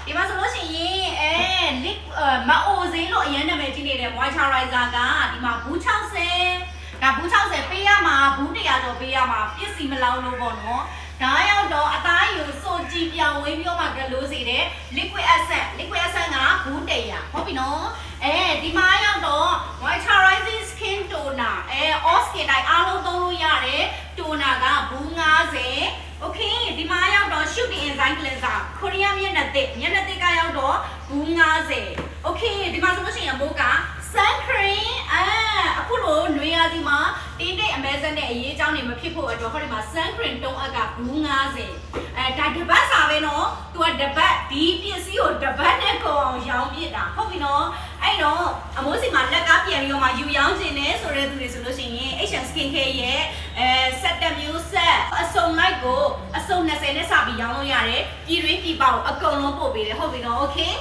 ဒီမှာဆိုလို့ရှိရင်lip မအိုစေးလို့အရင်နာမည်ကြီးနေတဲ့ moisturizer ကဒီမှာဘူး60ဒါဘူး60ပေးရမှာဘူး100ကျော်ပေးရမှာပြည့်စီမလောင်းလို့ပေါ့နော်ဒါရောက်တော့အသားယူစိုကြည်ပြောင်းဝေးပြီးတော့မှကလို့စေတဲ့ liquid essence ကဘူး100ဟုတ်ပြီနော်ဒီမှာရောက်တော့ moisturizing skin toner all skin type အားလုံးသုံးလို့ရတယ် toner ကဘူး50 okay ဒီမှာရောက်တော့ shoot the enzyme cleanser ကိုရီးယားမျက်နှာသစ်ကရောက်တော့ဘူး50 okay ဒီမှာဆိုလို့ရှိရင်အမိုးက sun cream အခုလိုနွေရာသီမှာတင်းတိတ်အမဲစက်နဲ့အရေးအကြောင်းတွေမဖြစ်ဖို့အတွက်ဟောဒီမှာ sun cream တုံးအပ်ကဘူး50ဒါတပတ်စာပဲနော်သူကတပတ်ဒီပစ္စည်းကိုတပတ်နဲ့ကုန်အောင်ရောင်းပြစ်တာဟုတ်ပြီနော်အဲ့တော့အမိုးစီမှာလက်ကားပြန်ပြီးတော့မှယူရောင်းခြင်းနဲ့ဆိုတဲ့သူတွေဆိုလို့ရှိရင် Asian Skin Care ရဲ့set မျိုးဆက်အစုံလိုက်ကိုအစုံ20နဲ့စပြီးရောင်းလို့ရတယ်ပြည်တွင်းပြည်ပကိုအကုန်လုံးပို့ပေးတယ်ဟုတ်ပြီနော် okay